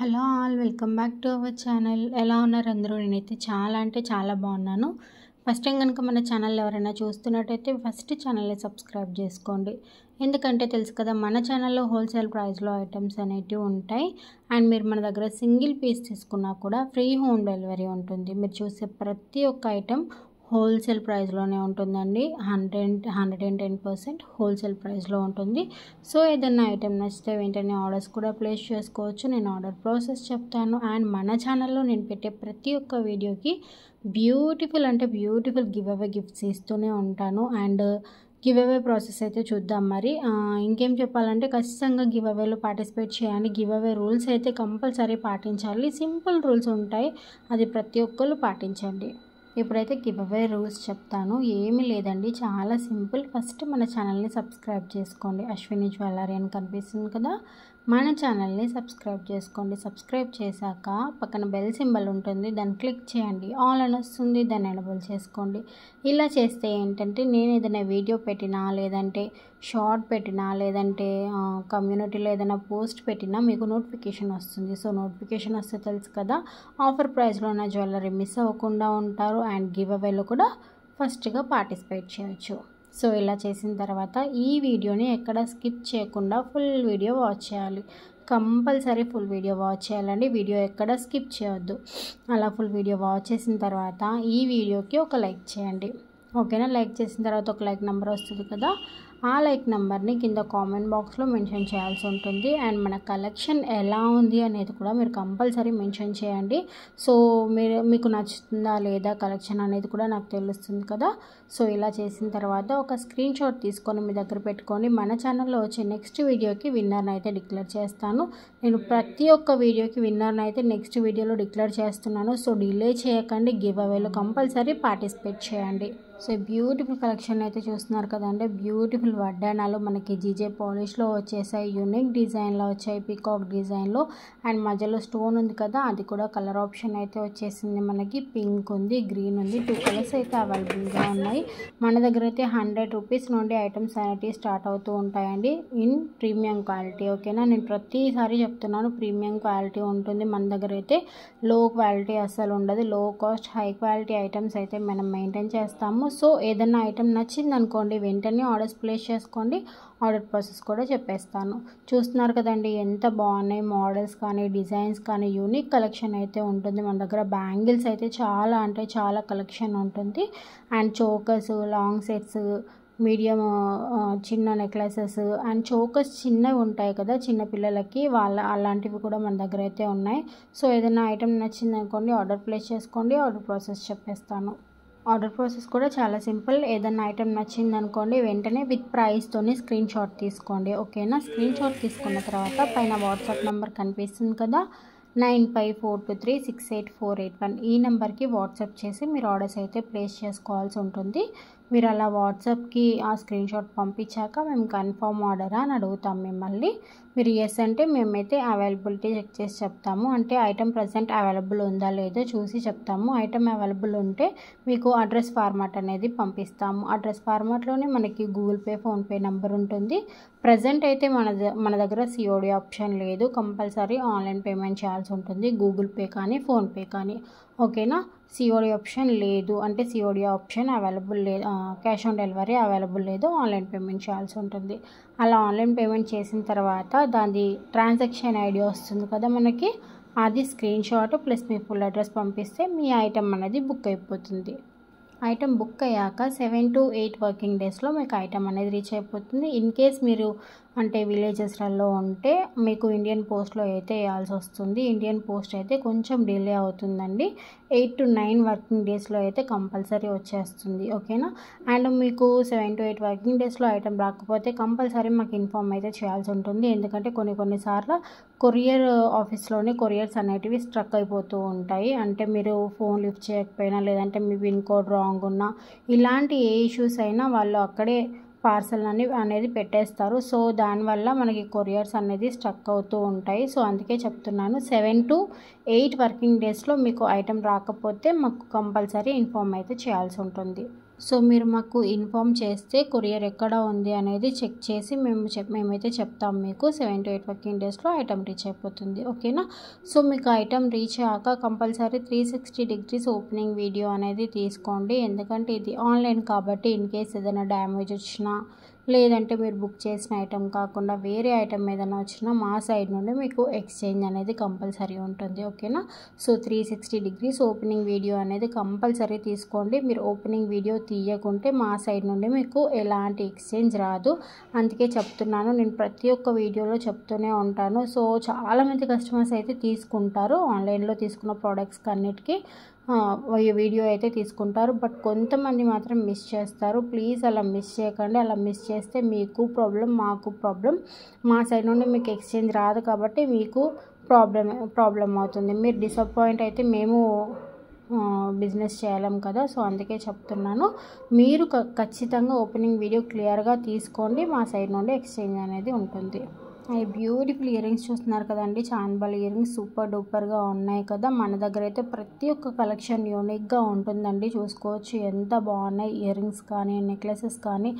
Hello all welcome back to our channel. ఎలా ఉన్నారు అందరూ? నేనైతే చాలా అంటే చాలా బాగున్నాను. ఫస్ట్ టైం కనుక మన ఛానల్ ఎవరైనా చూస్తున్నట్టయితే ఫస్ట్ ఛానల్ని సబ్స్క్రైబ్ చేసుకోండి. ఎందుకంటే తెలుసు కదా, మన ఛానల్లో హోల్సేల్ ప్రైస్లో ఐటమ్స్ అనేటివి ఉంటాయి. అండ్ మీరు మన దగ్గర సింగిల్ పీస్ తీసుకున్నా కూడా ఫ్రీ హోమ్ డెలివరీ ఉంటుంది. మీరు చూసే ప్రతి ఒక్క ఐటమ్ హోల్సేల్ ప్రైస్లోనే ఉంటుందండి. 110% హోల్సేల్ ప్రైస్లో ఉంటుంది. సో ఏదైనా ఐటెం నచ్చితే వెంటనే ఆర్డర్స్ కూడా ప్లేస్ చేసుకోవచ్చు. నేను ఆర్డర్ ప్రాసెస్ చెప్తాను. అండ్ మన ఛానల్లో నేను పెట్టే ప్రతి ఒక్క వీడియోకి బ్యూటిఫుల్ గివ్ అవే గిఫ్ట్స్ ఇస్తూనే ఉంటాను. అండ్ గివ్ అవే ప్రాసెస్ అయితే చూద్దాం. మరి ఇంకేం చెప్పాలంటే, ఖచ్చితంగా గివ్ అవేలో పార్టిసిపేట్ చేయండి. గివ్ అవే రూల్స్ అయితే కంపల్సరీ పాటించాలి. సింపుల్ రూల్స్ ఉంటాయి, అది ప్రతి ఒక్కరు పాటించండి. ఇప్పుడైతే గివ్ అవే రూల్స్ చెప్తాను. ఏమీ లేదండి, చాలా సింపుల్. ఫస్ట్ మన ఛానల్ని సబ్స్క్రైబ్ చేసుకోండి. అశ్విని జ్యువెలరీ అని కనిపిస్తుంది కదా, మన ఛానల్ని సబ్స్క్రైబ్ చేసుకోండి. సబ్స్క్రైబ్ చేశాక పక్కన బెల్ సింబల్ ఉంటుంది, దాన్ని క్లిక్ చేయండి. ఆల్ అని వస్తుంది, దాన్ని ఎనేబుల్ చేసుకోండి. ఇలా చేస్తే ఏంటంటే, నేను ఏదైనా వీడియో పెట్టినా, లేదంటే షార్ట్ పెట్టినా, లేదంటే కమ్యూనిటీలో ఏదైనా పోస్ట్ పెట్టినా మీకు నోటిఫికేషన్ వస్తుంది. సో నోటిఫికేషన్ వస్తే తెలుసు కదా, ఆఫర్ ప్రైస్లో ఉన్న జ్యువెలరీ మిస్ అవ్వకుండా ఉంటారు. అండ్ గివ్ అవేలో కూడా ఫస్ట్గా పార్టిసిపేట్ చేయొచ్చు. సో ఇలా చేసిన తర్వాత ఈ వీడియోని ఎక్కడ స్కిప్ చేయకుండా ఫుల్ వీడియో వాచ్ చేయాలి. కంపల్సరీ ఫుల్ వీడియో వాచ్ చేయాలండి. వీడియో ఎక్కడ స్కిప్ చేయొద్దు. అలా ఫుల్ వీడియో వాచ్ చేసిన తర్వాత ఈ వీడియోకి ఒక లైక్ చేయండి. ఓకేనా? లైక్ చేసిన తర్వాత ఒక లైక్ నెంబర్ వస్తుంది కదా, ఆ లైక్ నెంబర్ని కింద కామెంట్ బాక్స్లో మెన్షన్ చేయాల్సి ఉంటుంది. అండ్ మన కలెక్షన్ ఎలా ఉంది అనేది కూడా మీరు కంపల్సరీ మెన్షన్ చేయండి. సో మీకు నచ్చుతుందా లేదా కలెక్షన్ అనేది కూడా నాకు తెలుస్తుంది కదా. సో ఇలా చేసిన తర్వాత ఒక స్క్రీన్ షాట్ తీసుకొని మీ దగ్గర పెట్టుకొని మన ఛానల్లో వచ్చే నెక్స్ట్ వీడియోకి విన్నర్ని అయితే డిక్లేర్ చేస్తాను. నేను ప్రతి ఒక్క వీడియోకి విన్నర్ని అయితే నెక్స్ట్ వీడియోలో డిక్లేర్ చేస్తున్నాను. సో డిలే చేయకండి, గివ్ అవేలో కంపల్సరీ పార్టిసిపేట్ చేయండి. సో బ్యూటిఫుల్ కలెక్షన్ అయితే చూస్తున్నారు కదండి. బ్యూటిఫుల్ వడ్డానాలు మనకి జీజే పాలిష్లో వచ్చేసాయి. యూనిక్ డిజైన్లో వచ్చాయి, పీకాక్ డిజైన్లో. అండ్ మధ్యలో స్టోన్ ఉంది కదా, అది కూడా కలర్ ఆప్షన్ అయితే వచ్చేసింది. మనకి పింక్ ఉంది, గ్రీన్ ఉంది, 2 కలర్స్ అయితే అవైలబుల్గా ఉన్నాయి. మన దగ్గర అయితే 100 రూపీస్ నుండి ఐటమ్స్ అనేవి స్టార్ట్ అవుతూ ఉంటాయండి, ఇన్ ప్రీమియం క్వాలిటీ. ఓకేనా? నేను ప్రతిసారి చెప్తున్నాను, ప్రీమియం క్వాలిటీ ఉంటుంది మన దగ్గర అయితే. లో క్వాలిటీ అస్సలు ఉండదు. లో కాస్ట్ హై క్వాలిటీ ఐటమ్స్ అయితే మనం మెయింటైన్ చేస్తాము. సో ఏదైనా ఐటమ్ నచ్చింది అనుకోండి, వెంటనే ఆర్డర్స్ ప్లేస్ చేసుకోండి. ఆర్డర్ ప్రాసెస్ కూడా చెప్పేస్తాను. చూస్తున్నారు కదండి ఎంత బాగున్నాయి మోడల్స్ కానీ, డిజైన్స్ కానీ. యూనిక్ కలెక్షన్ అయితే ఉంటుంది మన దగ్గర. బ్యాంగిల్స్ అయితే చాలా అంటే చాలా కలెక్షన్ ఉంటుంది. And chokers, long sets, medium చిన్న నెక్లెసెస్ అండ్ చోకర్స్ చిన్నవి ఉంటాయి కదా చిన్న పిల్లలకి, అలాంటివి కూడా మన దగ్గర అయితే ఉన్నాయి. సో ఏదైనా ఐటమ్ నచ్చింది అనుకోండి, ఆర్డర్ ప్లేస్ చేసుకోండి. ఆర్డర్ ప్రాసెస్ చెప్పేస్తాను. ఆర్డర్ ప్రాసెస్ కూడా చాలా సింపుల్. ఏదైనా ఐటెం నచ్చింది అనుకోండి, వెంటనే విత్ ప్రైస్తోని స్క్రీన్ షాట్ తీసుకోండి. ఓకేనా? స్క్రీన్ షాట్ తీసుకున్న తర్వాత పైన వాట్సాప్ నెంబర్ కనిపిస్తుంది కదా, 9542368481, ఈ నెంబర్కి వాట్సాప్ చేసి మీరు ఆర్డర్స్ అయితే ప్లేస్ చేసుకోవాల్సి ఉంటుంది. మీరు అలా వాట్సాప్కి ఆ స్క్రీన్ షాట్ పంపించాక మేము కన్ఫర్మ్ ఆర్డరా అని అడుగుతాం మిమ్మల్ని. మీరు ఎస్ అంటే మేమైతే అవైలబిలిటీ చెక్ చేసి చెప్తాము. అంటే ఐటమ్ ప్రజెంట్ అవైలబుల్ ఉందా లేదో చూసి చెప్తాము. ఐటమ్ అవైలబుల్ ఉంటే మీకు అడ్రస్ ఫార్మాట్ అనేది పంపిస్తాము. అడ్రస్ ఫార్మాట్లోనే మనకి గూగుల్ పే, ఫోన్పే నెంబర్ ఉంటుంది. ప్రజెంట్ అయితే మన దగ్గర సిఓడి ఆప్షన్ లేదు. కంపల్సరీ ఆన్లైన్ పేమెంట్ చేయాల్సి ఉంటుంది, గూగుల్ పే కానీ ఫోన్పే కానీ. ఓకేనా? సిఓడి ఆప్షన్ లేదు అంటే సిఓడి ఆప్షన్ అవైలబుల్ లేదు, క్యాష్ ఆన్ డెలివరీ అవైలబుల్ లేదు, ఆన్లైన్ పేమెంట్ చేయాల్సి ఉంటుంది. అలా ఆన్లైన్ పేమెంట్ చేసిన తర్వాత దాని ట్రాన్సాక్షన్ ఐడి వస్తుంది కదా మనకి, అది స్క్రీన్ షాట్ ప్లస్ మీ ఫుల్ అడ్రస్ పంపిస్తే మీ ఐటమ్ అనేది బుక్ అయిపోతుంది. ఐటమ్ బుక్ అయ్యాక 7 to 8 వర్కింగ్ డేస్లో మీకు ఐటమ్ అనేది రీచ్ అయిపోతుంది. ఇన్ కేస్ మీరు అంటే విలేజెస్లలో ఉంటే మీకు ఇండియన్ పోస్ట్లో అయితే వేయాల్సి వస్తుంది. ఇండియన్ పోస్ట్ అయితే కొంచెం డిలే అవుతుందండి. 8 to 9 వర్కింగ్ డేస్లో అయితే కంపల్సరీ వచ్చేస్తుంది. ఓకేనా? అండ్ మీకు 7 to 8 వర్కింగ్ డేస్లో ఐటమ్ రాకపోతే కంపల్సరీ మాకు ఇన్ఫామ్ అయితే చేయాల్సి ఉంటుంది. ఎందుకంటే కొన్నిసార్లు కొరియర్ ఆఫీస్లోనే కొరియర్స్ అనేటివి స్ట్రక్ అయిపోతూ ఉంటాయి. అంటే మీరు ఫోన్ లిఫ్ట్ చేయకపోయినా, లేదంటే మీ పిన్ కోడ్ రాంగ్ ఉన్నా, ఇలాంటి ఏ ఇష్యూస్ అయినా వాళ్ళు అక్కడే పార్సల్ అనేది పెట్టేస్తారు. సో దానివల్ల మనకి కొరియర్స్ అనేది స్ట్రక్ అవుతూ ఉంటాయి. సో అందుకే చెప్తున్నాను, 7 to 8 వర్కింగ్ డేస్లో మీకు ఐటమ్ రాకపోతే మాకు కంపల్సరీ ఇన్ఫామ్ అయితే చేయాల్సి ఉంటుంది. సో మీరు మాకు ఇన్ఫామ్ చేస్తే కొరియర్ ఎక్కడ ఉంది అనేది చెక్ చేసి మేమైతే చెప్తాం మీకు 7 to 8 వర్కింగ్ డేస్లో ఐటమ్ రీచ్ అయిపోతుంది. ఓకేనా. సో మీకు ఐటమ్ రీచ్ అయ్యాక కంపల్సరీ 360 degrees ఓపెనింగ్ వీడియో అనేది తీసుకోండి. ఎందుకంటే ఇది ఆన్లైన్ కాబట్టి ఇన్ కేస్ ఏదైనా డ్యామేజ్ వచ్చినా లేదంటే మీరు బుక్ చేసిన ఐటమ్ కాకుండా వేరే ఐటమ్ ఏదైనా వచ్చినా మా సైడ్ నుండి మీకు ఎక్స్చేంజ్ అనేది కంపల్సరీ ఉంటుంది. ఓకేనా. సో 360 degrees ఓపెనింగ్ వీడియో అనేది కంపల్సరీ తీసుకోండి. మీరు ఓపెనింగ్ వీడియో తీయకుంటే మా సైడ్ నుండి మీకు ఎలాంటి ఎక్స్చేంజ్ రాదు. అందుకే చెప్తున్నాను, నేను ప్రతి ఒక్క వీడియోలో చెప్తూనే ఉంటాను. సో చాలామంది కస్టమర్స్ అయితే తీసుకుంటారు ఆన్లైన్లో తీసుకున్న ప్రోడక్ట్స్కి అన్నిటికీ వీడియో అయితే తీసుకుంటారు. బట్ కొంతమంది మాత్రం మిస్ చేస్తారు. ప్లీజ్ అలా మిస్ చేయకండి. అలా మిస్ చేస్తే మీకు ప్రాబ్లం, మాకు ప్రాబ్లం. మా సైడ్ నుండి మీకు ఎక్స్చేంజ్ రాదు కాబట్టి మీకు ప్రాబ్లం అవుతుంది. మీరు డిసప్పాయింట్ అయితే మేము బిజినెస్ చేయలేం కదా. సో అందుకే చెప్తున్నాను, మీరు ఖచ్చితంగా ఓపెనింగ్ వీడియో క్లియర్గా తీసుకోండి. మా సైడ్ నుండి ఎక్స్చేంజ్ అనేది ఉంటుంది. అవి బ్యూటిఫుల్ ఇయర్ రింగ్స్ చూస్తున్నారు కదండి. చాన్బాల్ ఇయర్ రింగ్స్ సూపర్ డూపర్గా ఉన్నాయి కదా. మన దగ్గర అయితే ప్రతి ఒక్క కలెక్షన్ యూనిక్గా ఉంటుందండి. చూసుకోవచ్చు ఎంత బాగున్నాయి ఇయర్ రింగ్స్ కానీ నెక్లెసెస్ కానీ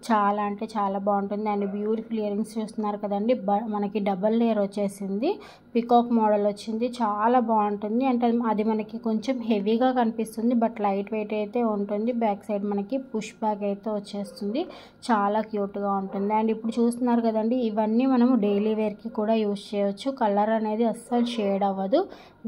చాలా అంటే చాలా బాగుంటుంది. అండ్ బ్యూటిఫుల్ ఇయర్ రింగ్స్ చూస్తున్నారు కదండి. మనకి డబల్ లేయర్ వచ్చేసింది, పికాక్ మోడల్ వచ్చింది, చాలా బాగుంటుంది. అంటే అది మనకి కొంచెం హెవీగా కనిపిస్తుంది బట్ లైట్ వెయిట్ అయితే ఉంటుంది. బ్యాక్ సైడ్ మనకి పుష్ బ్యాక్ అయితే వచ్చేస్తుంది, చాలా క్యూట్గా ఉంటుంది. అండ్ ఇప్పుడు చూస్తున్నారు కదండి, ఇవన్నీ మనము డైలీ వేర్కి కూడా యూజ్ చేయవచ్చు. కలర్ అనేది అస్సలు షేడ్ అవ్వదు.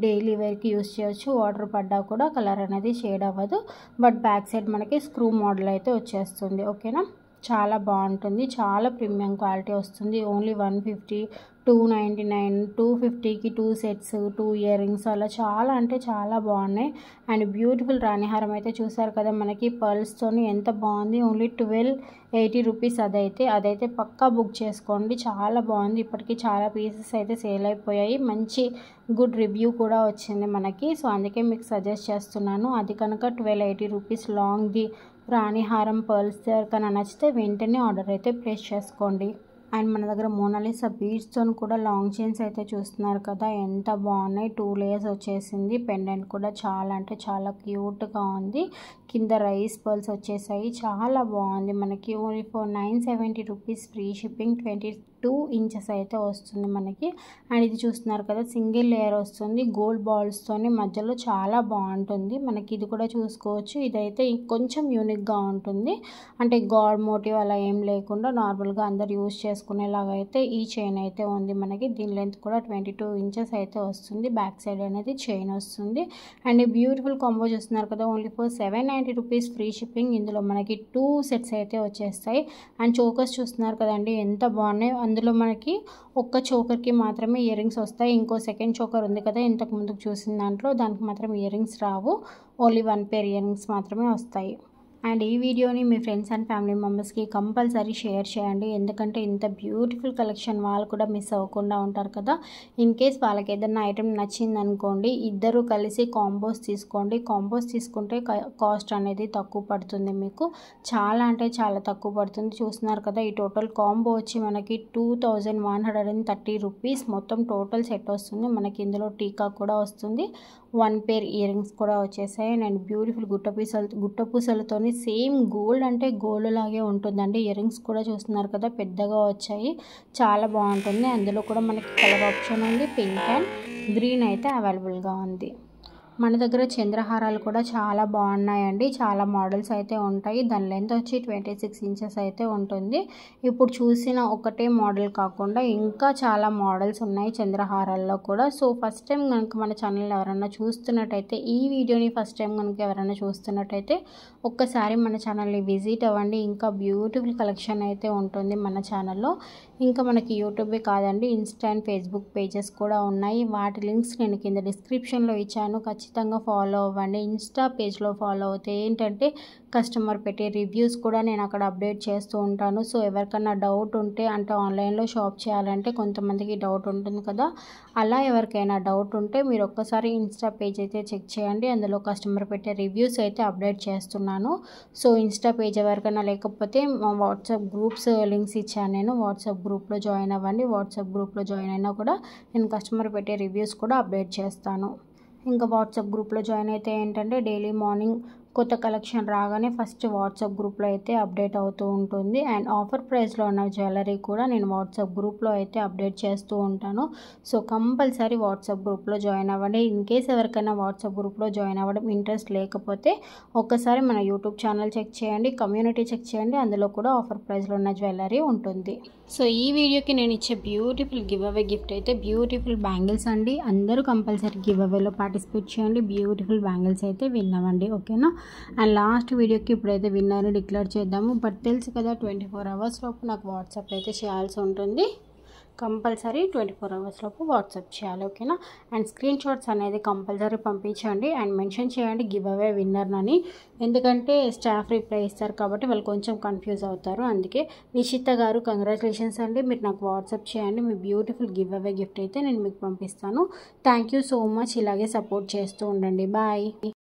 డైలీ వేర్కి యూజ్ చేయవచ్చు. వాటర్ పడ్డా కూడా కలర్ అనేది షేడ్ అవ్వదు. బట్ బ్యాక్ సైడ్ మనకి స్క్రూ మోడల్ అయితే వచ్చేస్తుంది. ఓకేనా. చాలా బాగుంటుంది, చాలా ప్రీమియం క్వాలిటీ వస్తుంది. ఓన్లీ 150, 299, 250కి 2 sets, 2 ఇయర్ రింగ్స్ అలా చాలా అంటే చాలా బాగున్నాయి. అండ్ బ్యూటిఫుల్ రాణిహారం అయితే చూసారు కదా మనకి పర్ల్స్తోని ఎంత బాగుంది. Only 1280 rupees. అదైతే పక్కా బుక్ చేసుకోండి, చాలా బాగుంది. ఇప్పటికీ చాలా పీసెస్ అయితే సేల్ అయిపోయాయి. మంచి గుడ్ రివ్యూ కూడా వచ్చింది మనకి. సో అందుకే మీకు సజెస్ట్ చేస్తున్నాను. అది కనుక 1280 రూపీస్ లాంగ్ది రాణిహారం పర్ల్స్ కన్నా నచ్చితే వెంటనే ఆర్డర్ అయితే ప్లేస్ చేసుకోండి. అండ్ మన దగ్గర మోనాలిసా బీడ్స్తో కూడా లాంగ్ చైన్స్ అయితే చూస్తున్నారు కదా, ఎంత బాగున్నాయి. 2 layers వచ్చేసింది. పెండెంట్ కూడా చాలా అంటే చాలా క్యూట్గా ఉంది. కింద రైస్ పర్ల్స్ వచ్చేసాయి, చాలా బాగుంది. మనకి only for 970 rupees. Free shipping. 22 inches అయితే వస్తుంది మనకి. అండ్ ఇది చూస్తున్నారు కదా, సింగిల్ లేయర్ వస్తుంది గోల్డ్ బాల్స్తోని, మధ్యలో చాలా బాగుంటుంది మనకి. ఇది కూడా చూసుకోవచ్చు. ఇదైతే కొంచెం యూనిక్గా ఉంటుంది, అంటే గాడ్ మోటివ్ అలా ఏం లేకుండా నార్మల్గా అందరు యూజ్ చేసుకునేలాగా అయితే ఈ చైన్ అయితే ఉంది మనకి. దీని లెంత్ కూడా 22 inches అయితే వస్తుంది. బ్యాక్ సైడ్ అనేది చైన్ వస్తుంది. అండ్ బ్యూటిఫుల్ కాంబో చూస్తున్నారు కదా, only for 790 rupees. Free shipping. ఇందులో మనకి 2 sets అయితే వచ్చేస్తాయి. అండ్ చోకర్స్ చూస్తున్నారు కదండి, ఎంత బాగున్నాయి. అందులో మనకి ఒక్క చోకర్కి మాత్రమే ఇయర్ రింగ్స్ వస్తాయి. ఇంకో సెకండ్ చోకర్ ఉంది కదా ఇంతకు ముందుకు చూసిన దాంట్లో, దానికి మాత్రం ఇయర్ రింగ్స్ రావు. ఓన్లీ 1 pair ఇయర్ రింగ్స్ మాత్రమే వస్తాయి. అండ్ ఈ వీడియోని మీ ఫ్రెండ్స్ అండ్ ఫ్యామిలీ మెంబర్స్కి కంపల్సరీ షేర్ చేయండి. ఎందుకంటే ఇంత బ్యూటిఫుల్ కలెక్షన్ వాళ్ళు కూడా మిస్ అవ్వకుండా ఉంటారు కదా. ఇన్ కేస్ వాళ్ళకి ఏదైనా ఐటెం నచ్చింది అనుకోండి, ఇద్దరు కలిసి కాంబోస్ తీసుకోండి. కాంబోస్ తీసుకుంటే కాస్ట్ అనేది తక్కువ పడుతుంది మీకు, చాలా అంటే చాలా తక్కువ పడుతుంది. చూస్తున్నారు కదా, ఈ టోటల్ కాంబో వచ్చి మనకి 2130 రూపీస్. మొత్తం టోటల్ సెట్ వస్తుంది మనకి. ఇందులో టీకా కూడా వస్తుంది, 1 pair ఇయర్ రింగ్స్ కూడా వచ్చేసాయి. అండ్ బ్యూటిఫుల్ గుట్ట పూసలతోని సేమ్ గోల్డ్ అంటే గోల్డ్ లాగే ఉంటుందండి. ఇయర్ రింగ్స్ కూడా చూస్తున్నారు కదా, పెద్దగా వచ్చాయి, చాలా బాగుంటుంది. అందులో కూడా మనకి కలర్ ఆప్షన్ ఉంది, పింక్ అండ్ గ్రీన్ అయితే అవైలబుల్గా ఉంది. మన దగ్గర చంద్రహారాలు కూడా చాలా బాగున్నాయండి. చాలా మోడల్స్ అయితే ఉంటాయి. దాని లెంత్ వచ్చి 26 inches అయితే ఉంటుంది. ఇప్పుడు చూసిన ఒకటే మోడల్ కాకుండా ఇంకా చాలా మోడల్స్ ఉన్నాయి చంద్రహారాల్లో కూడా. సో ఫస్ట్ టైం కనుక మన ఛానల్ ఎవరైనా చూస్తున్నట్టయితే, ఈ వీడియోని ఫస్ట్ టైం కనుక ఎవరైనా చూస్తున్నట్టయితే ఒక్కసారి మన ఛానల్ని విజిట్ అవ్వండి. ఇంకా బ్యూటిఫుల్ కలెక్షన్ అయితే ఉంటుంది మన ఛానల్లో. ఇంకా మనకి యూట్యూబే కాదండి, ఇన్స్టా అండ్ ఫేస్బుక్ పేజెస్ కూడా ఉన్నాయి. వాటి లింక్స్ నేను కింద డిస్క్రిప్షన్లో ఇచ్చాను, ఖచ్చితంగా ఫాలో అవ్వండి. ఇన్స్టా పేజ్లో ఫాలో అవుతే ఏంటంటే కస్టమర్ పెట్టే రివ్యూస్ కూడా నేను అక్కడ అప్డేట్ చేస్తూ ఉంటాను. సో ఎవరికన్నా డౌట్ ఉంటే, అంటే ఆన్లైన్లో షాప్ చేయాలంటే కొంతమందికి డౌట్ ఉంటుంది కదా, అలా ఎవరికైనా డౌట్ ఉంటే మీరు ఒక్కసారి ఇన్స్టా పేజ్ అయితే చెక్ చేయండి. అందులో కస్టమర్ పెట్టే రివ్యూస్ అయితే అప్డేట్ చేస్తున్నాను. సో ఇన్స్టా పేజ్ ఎవరికైనా లేకపోతే వాట్సాప్ గ్రూప్స్ లింక్స్ ఇచ్చాను నేను, వాట్సాప్ గ్రూప్లో జాయిన్ అవ్వండి. వాట్సాప్ గ్రూప్లో జాయిన్ అయినా కూడా నేను కస్టమర్ పెట్టే రివ్యూస్ కూడా అప్డేట్ చేస్తాను. ఇంకా వాట్సాప్ గ్రూప్లో జాయిన్ అయితే ఏంటంటే డైలీ మార్నింగ్ కొత్త కలెక్షన్ రాగానే ఫస్ట్ వాట్సాప్ గ్రూప్లో అయితే అప్డేట్ అవుతూ ఉంటుంది. అండ్ ఆఫర్ ప్రైస్లో ఉన్న జ్యువెలరీ కూడా నేను వాట్సాప్ గ్రూప్లో అయితే అప్డేట్ చేస్తూ ఉంటాను. సో కంపల్సరీ వాట్సాప్ గ్రూప్లో జాయిన్ అవ్వండి. ఇన్ కేస్ ఎవరికైనా వాట్సాప్ గ్రూప్లో జాయిన్ అవ్వడం ఇంట్రెస్ట్ లేకపోతే ఒక్కసారి మన యూట్యూబ్ ఛానల్ చెక్ చేయండి, కమ్యూనిటీ చెక్ చేయండి, అందులో కూడా ఆఫర్ ప్రైస్లో ఉన్న జ్యువెలరీ ఉంటుంది. సో ఈ వీడియోకి నేను ఇచ్చే బ్యూటిఫుల్ గివ్ అవే గిఫ్ట్ అయితే బ్యూటిఫుల్ బ్యాంగిల్స్ అండి. అందరూ కంపల్సరీ గివ్ అవేలో పార్టిసిపేట్ చేయండి. బ్యూటిఫుల్ బ్యాంగిల్స్ అయితే విన్నామండి, ఓకేనా. అండ్ లాస్ట్ వీడియోకి ఇప్పుడైతే విన్నర్ని డిక్లేర్ చేద్దాము. బట్ తెలుసు కదా 24 అవర్స్ లోపు నాకు వాట్సాప్ అయితే చేయాల్సి ఉంటుంది. కంపల్సరీ 24 అవర్స్ లోపు వాట్సాప్ చేయాలి, ఓకేనా. అండ్ స్క్రీన్ షాట్స్ అనేది కంపల్సరీ పంపించండి అండ్ మెన్షన్ చేయండి గివ్ అవే విన్నర్నని. ఎందుకంటే స్టాఫ్ రిప్లై ఇస్తారు కాబట్టి వాళ్ళు కొంచెం కన్ఫ్యూజ్ అవుతారు. అందుకే నిషిత గారు కంగ్రాచులేషన్స్ అండి, మీరు నాకు వాట్సాప్ చేయండి, మీ బ్యూటిఫుల్ గివ్ అవే గిఫ్ట్ అయితే నేను మీకు పంపిస్తాను. Thank you so much. ఇలాగే సపోర్ట్ చేస్తూ ఉండండి. బాయ్.